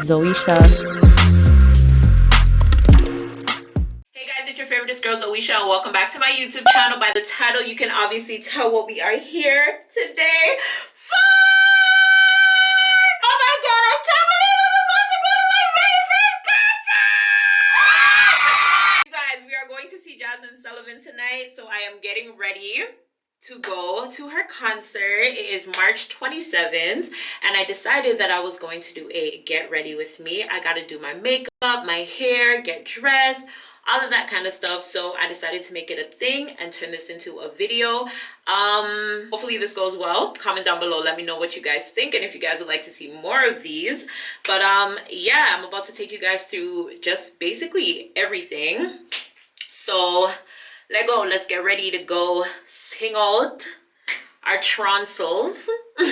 Zoisha. Hey guys, it's your favoriteest girl Zoisha, and welcome back to my YouTube channel. By the title, you can obviously tell what we are here today for. Oh my god, I can't believe I'm about to go to my very first concert! You guys, we are going to see Jasmine Sullivan tonight, so I am getting ready to go to her concert. It is March 27th, and I decided that I was going to do a get ready with me. I got to do my makeup, my hair, get dressed, all of that kind of stuff. So I decided to make it a thing and turn this into a video. Hopefully this goes well. Comment down below, let me know what you guys think and if you guys would like to see more of these. But yeah, I'm about to take you guys through just basically everything. So let's get ready to go sing out our tonsils. But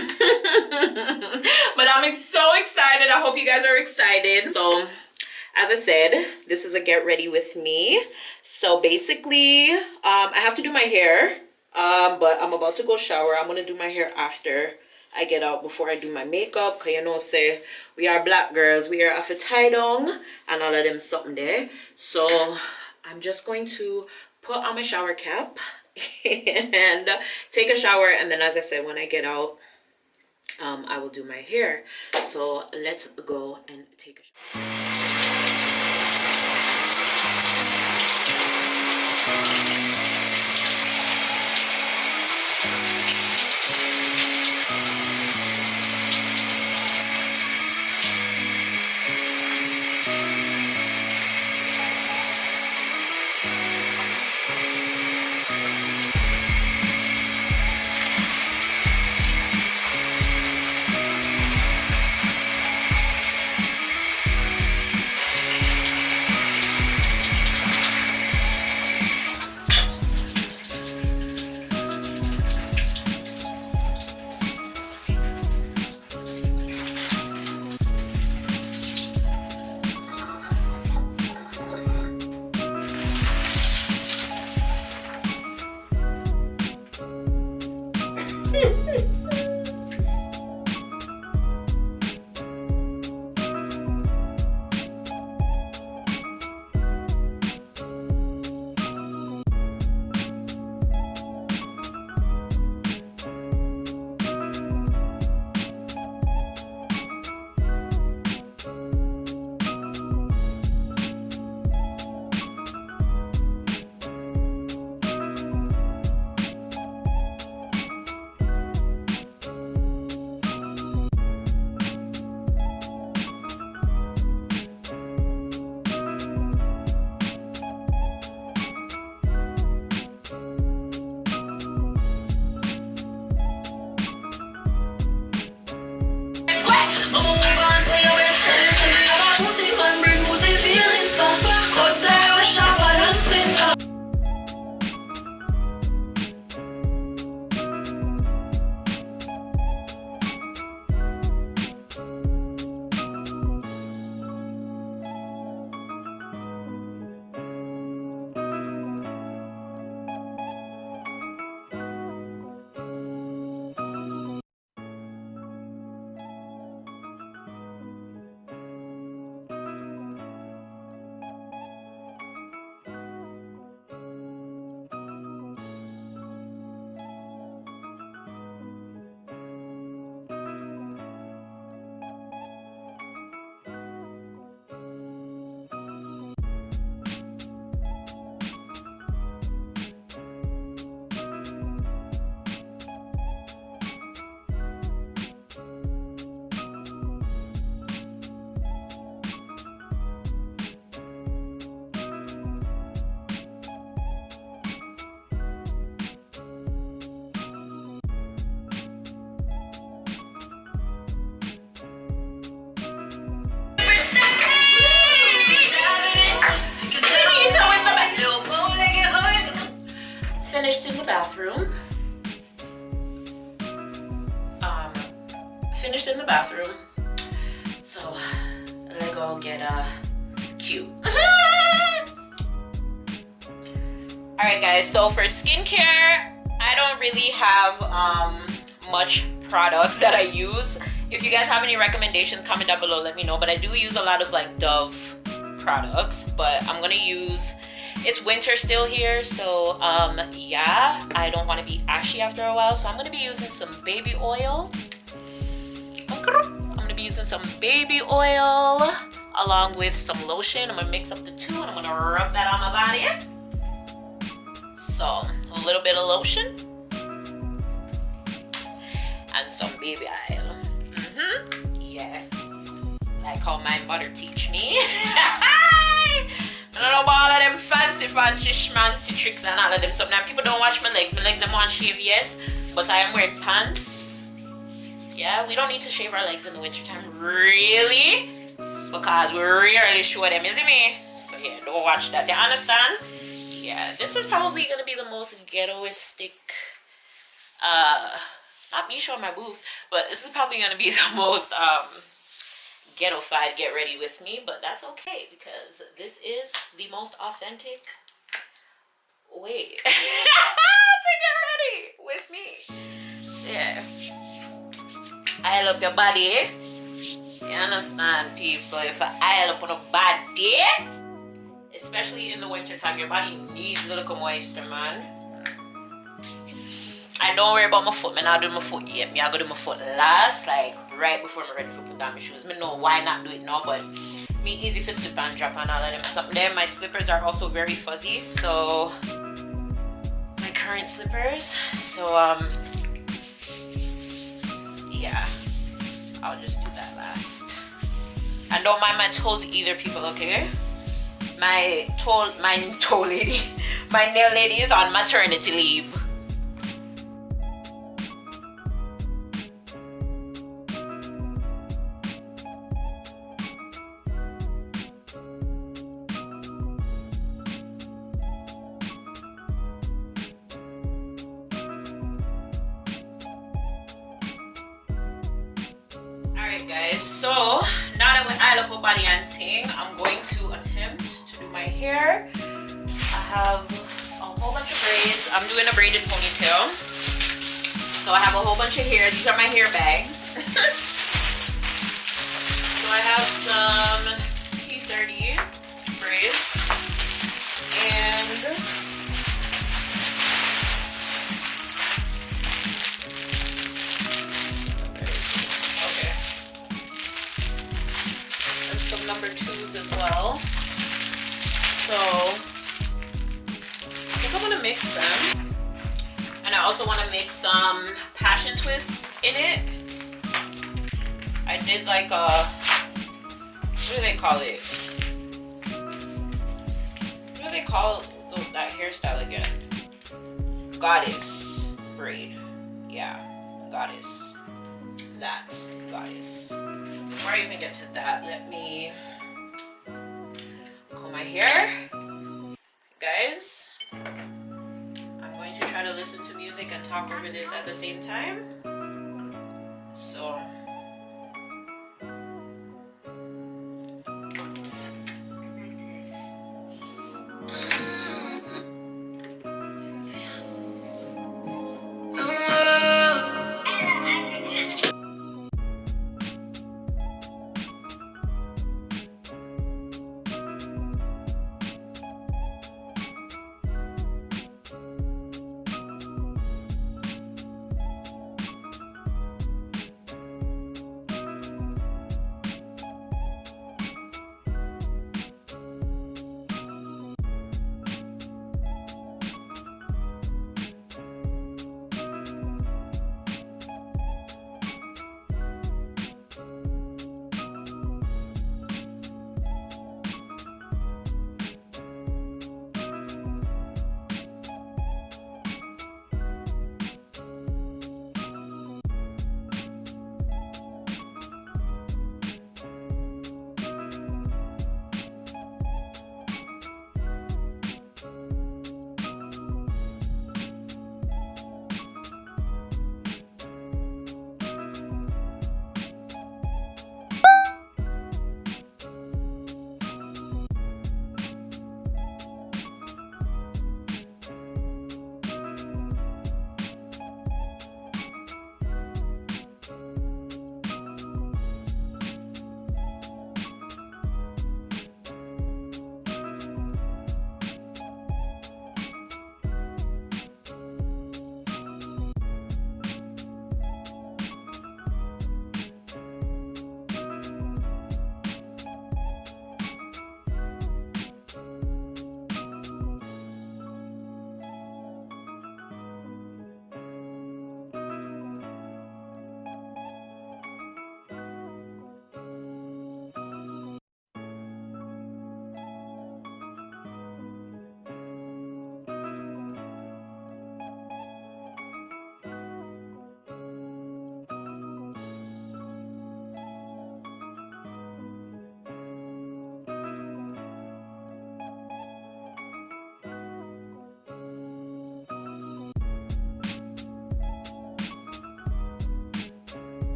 I'm so excited. I hope you guys are excited. So as I said, this is a get ready with me. So basically, I have to do my hair, but I'm about to go shower. I'm gonna do my hair after I get out, before I do my makeup, because you know, say we are black girls, we are after tie down and all of them something there. So I'm just going to put on my shower cap and take a shower, and then as I said, when I get out, I will do my hair. So let's go and take a shower. Finished in the bathroom. Finished in the bathroom. So let's go get cute. Alright guys, so for skincare, I don't really have much products that I use. If you guys have any recommendations, comment down below, let me know. But I do use a lot of like Dove products, but I'm gonna use, it's winter still here, so yeah, I don't want to be ashy after a while, so I'm gonna be using some baby oil. I'm gonna be using some baby oil along with some lotion. I'm gonna mix up the two and I'm gonna rub that on my body. So a little bit of lotion and some baby oil. Yeah, like how my mother teach me. I don't know about all of them fancy schmancy tricks and all of them. Sometimes people don't watch my legs. My legs them want shave, yes, but I am wearing pants. Yeah, we don't need to shave our legs in the wintertime, really, because we rarely show them, you see me? So yeah, don't watch that. You understand? Yeah, this is probably gonna be the most ghettoistic, not me showing my boobs, but this is probably gonna be the most ghetto-fied get ready with me, but that's okay because this is the most authentic way to get ready with me. So yeah, I love your body. You understand, people? If I oil up on a body, especially in the winter time, your body needs a little moisture, man. I don't worry about my foot, man. I'll do my foot yet. Me, I'll go do my foot last, like right before I'm ready to put on my shoes. Me know why not do it now, but me easy for slip and drop and all of them. Something there. My slippers are also very fuzzy, so my current slippers. So yeah, I'll just do that last. And don't mind my toes either, people. Okay, my toe lady, my nail lady is on maternity leave. Alright guys, so now that we oil up our body and thing, I'm going to attempt to do my hair. I have a whole bunch of braids. I'm doing a braided ponytail. So I have a whole bunch of hair. These are my hair bags. So I have some T30 braids and some number 2s as well. So I think I'm gonna mix them. And I also want to mix some passion twists in it. I did like a, what do they call it? What do they call that hairstyle again? Goddess braid. Yeah, goddess. That goddess. Before I even get to that, let me comb my hair. Guys, I'm going to try to listen to music and talk over this at the same time. So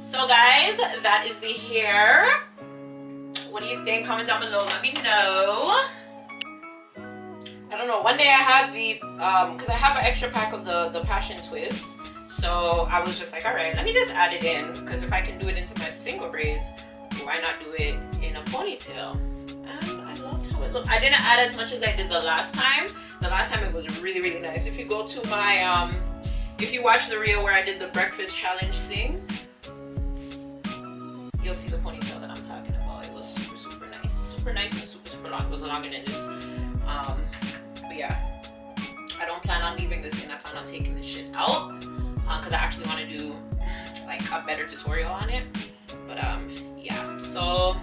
So guys, that is the hair. What do you think? Comment down below, let me know. I don't know, one day I had the because I have an extra pack of the passion twist, so I was just like, all right, let me just add it in, because if I can do it into my single braids, why not do it in a ponytail? And I loved how it looked. I didn't add as much as I did the last time. The last time it was really, really nice. If you go to my if you watch the reel where I did the breakfast challenge thing, you'll see the ponytail that I'm talking about. It was super, super nice. Super nice and super, super long. It was longer than this. But yeah, I don't plan on leaving this in. I plan on taking this shit out because I actually want to do like a better tutorial on it. But yeah, so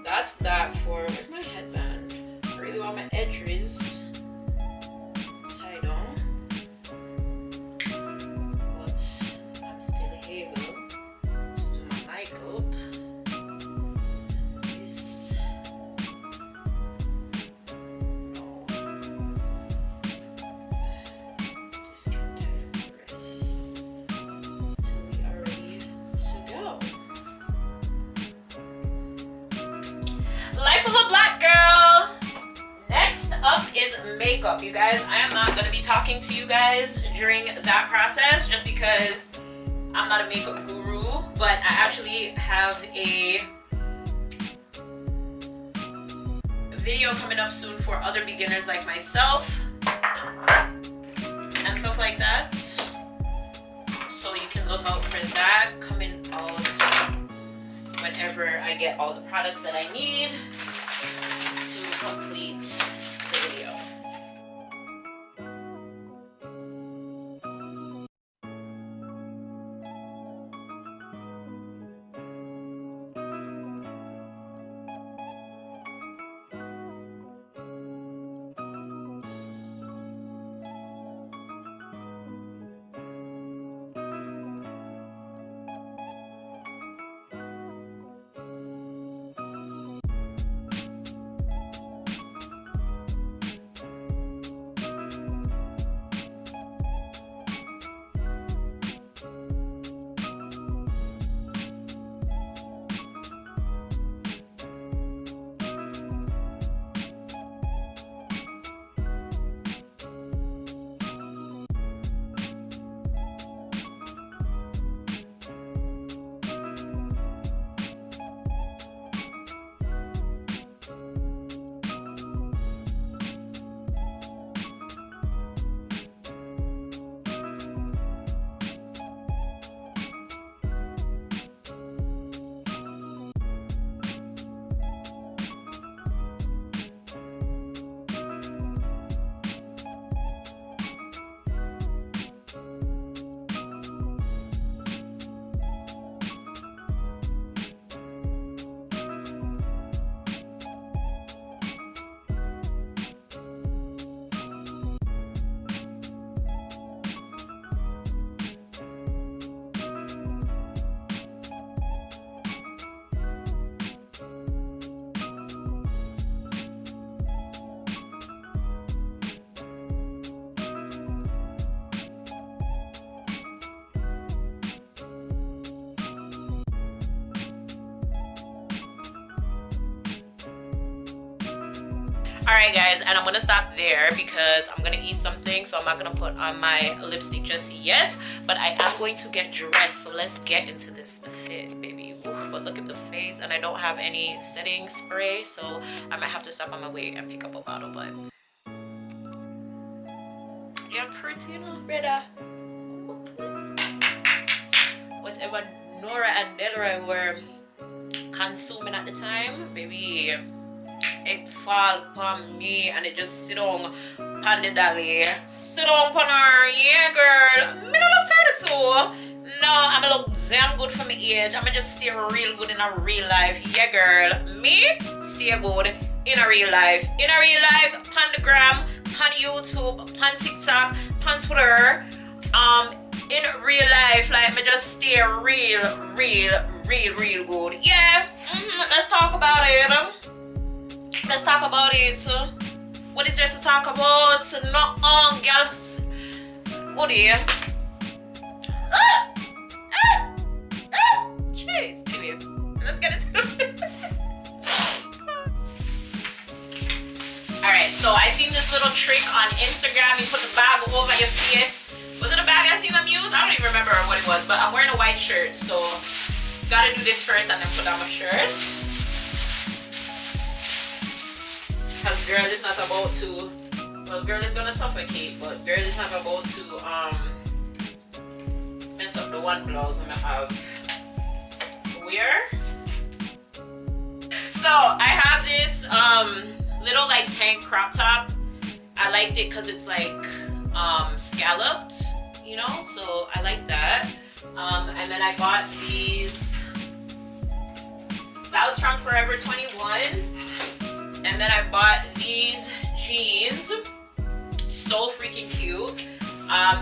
that's that for, where's my headband? I really want my edges tied on. But I'm still able to do my makeup. Life of a black girl. Next up is makeup, you guys. I am not going to be talking to you guys during that process just because I'm not a makeup guru, but I actually have a video coming up soon for other beginners like myself and stuff like that, so you can look out for that coming out whenever I get all the products that I need to complete the video. Alright guys, and I'm gonna stop there because I'm gonna eat something, so I'm not gonna put on my lipstick just yet, but I am going to get dressed, so let's get into this fit, baby. Oof, but look at the face, and I don't have any setting spray, so I might have to stop on my way and pick up a bottle, but you're pretty enough, brother. Whatever Nora and Delroy were consuming at the time, baby, it fall upon me and it just sit on the dolly. Sit on upon her, yeah girl. Me don't look tired too. No, I'm a look damn good for my age. I'm just stay real good in a real life. Yeah girl. Me stay good in a real life. In a real life, on the gram, on YouTube, on TikTok, on Twitter. In real life, like me just stay real good. Yeah. Let's talk about it. Let's talk about it. What is there to talk about? No, girls. What here? it. So I seen this little trick on Instagram. You put the bag over your face. Was it a bag I seen them use? I don't even remember what it was, but I'm wearing a white shirt, so gotta do this first and then put on my shirt. Because girl is not about to, well, girl is gonna suffocate, but girl is not about to mess up the one blouse I'm gonna have wear. So I have this little like tank crop top. I liked it because it's like scalloped, you know, so I like that. And then I got these, that was from Forever 21. And then I bought these jeans, so freaking cute.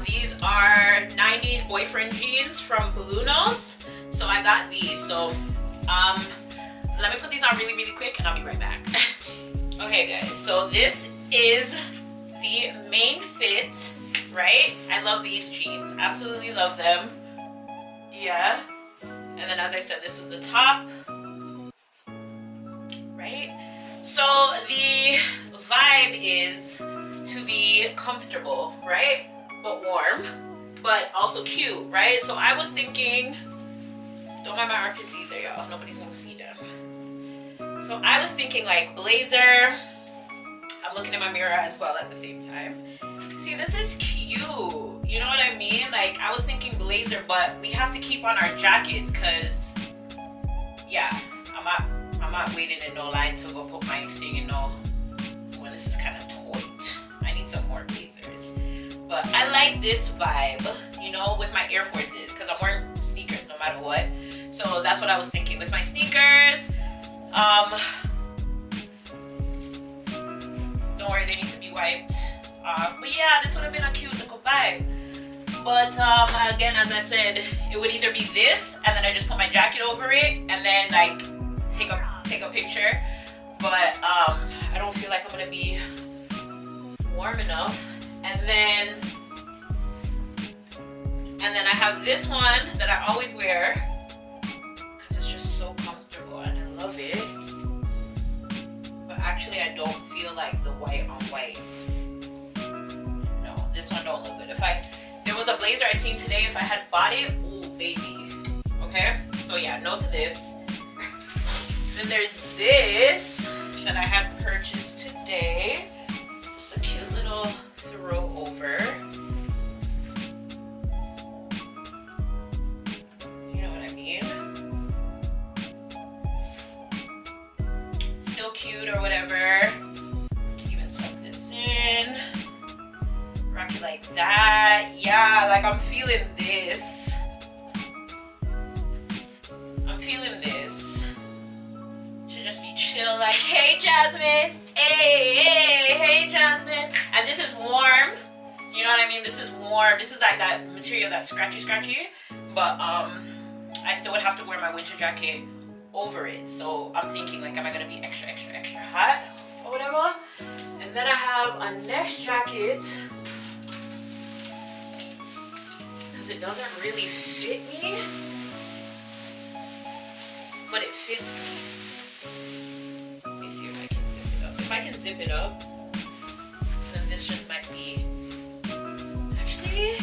These are 90s boyfriend jeans from Bluenos. So I got these. So let me put these on really, really quick and I'll be right back. Okay guys, so this is the main fit, right? I love these jeans, absolutely love them. Yeah. And then as I said, this is the top, right? So the vibe is to be comfortable, right? But warm, but also cute, right? So I was thinking, don't mind my armpits either, y'all. Nobody's gonna see them. So I was thinking like blazer. I'm looking in my mirror as well at the same time. See, this is cute. You know what I mean? Like I was thinking blazer, but we have to keep on our jackets because, yeah, I'm not waiting in no line to go put my thing in no. Well, this is kind of tight. I need some more blazers. But I like this vibe, you know, with my Air Forces because I'm wearing sneakers no matter what. So that's what I was thinking with my sneakers. Don't worry, they need to be wiped off. But yeah, this would have been a cute little vibe. But again, as I said, it would either be this and then I just put my jacket over it and then like take a picture. But I don't feel like I'm gonna be warm enough. And then I have this one that I always wear because it's just so comfortable and I love it. But actually I don't feel like the white on white. No, this one don't look good. There was a blazer I seen today, if I had bought it, ooh baby. Okay, so yeah, no to this. Then there's this that I had purchased today. Just a cute little throw over. You know what I mean? Still cute or whatever. Can even tuck this in. Rock it like that. Yeah, like I'm feeling this. I'm feeling this. Should just be chill like, hey Jasmine. Hey Jasmine. And this is warm. You know what I mean? This is warm. This is like that material that's scratchy. But I still would have to wear my winter jacket over it. So I'm thinking like, am I gonna be extra hot or whatever? And then I have a next jacket because it doesn't really fit me, but it fits me. Let me see if I can zip it up. If I can zip it up, then this just might be, actually,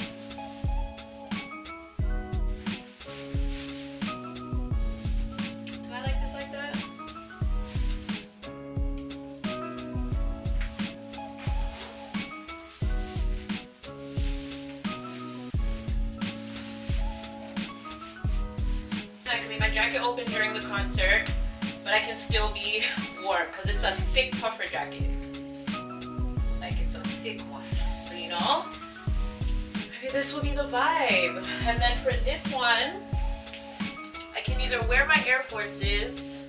do I like this like that? I can leave my jacket open during the concert, but I can still be warm because it's a thick puffer jacket. Like it's a thick one. So you know, maybe this will be the vibe. And then for this one, I can either wear my Air Forces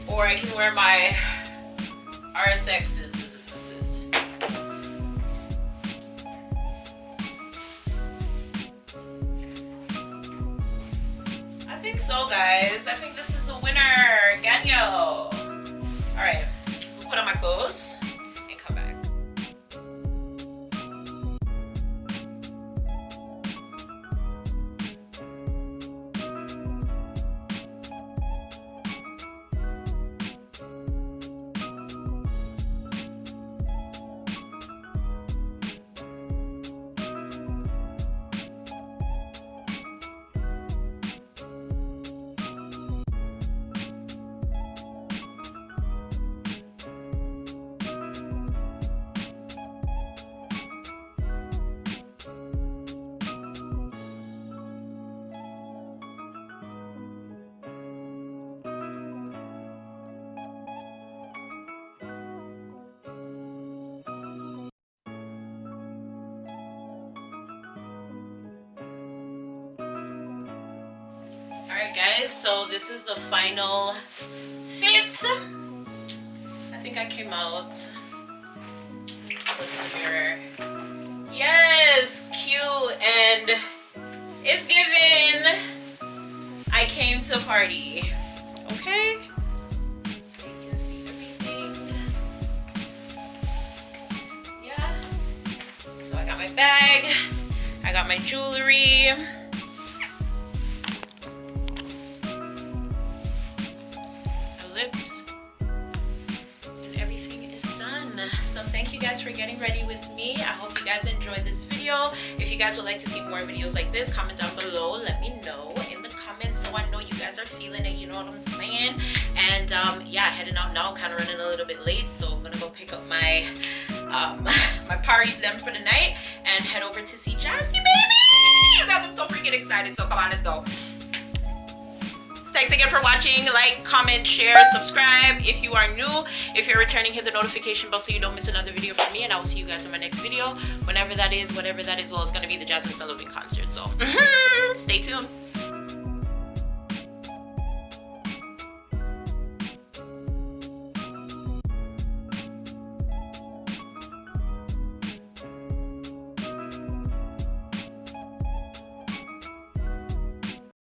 or I can wear my RSXs. I think so, guys. I think this is the winner. Ganyo. Alright, we'll put on my clothes and come back. Alright guys, so this is the final fit. I think I came out with the mirror. Yes, cute, and it's given I came to party. Okay, so you can see everything. Yeah, so I got my bag, I got my jewelry, lips, and everything is done. So thank you guys for getting ready with me. I hope you guys enjoyed this video. If you guys would like to see more videos like this, comment down below. Let me know in the comments so I know you guys are feeling it, you know what I'm saying? And yeah, heading out now, kind of running a little bit late, so I'm gonna go pick up my my parties them for the night and head over to see Jazzy, baby! You guys, I'm so freaking excited, so come on, let's go. Thanks again for watching. Like, comment, share, subscribe if you are new. If you're returning, hit the notification bell so you don't miss another video from me, and I will see you guys in my next video, whenever that is, whatever that is. Well, it's going to be the Jasmine Sullivan concert, so stay tuned.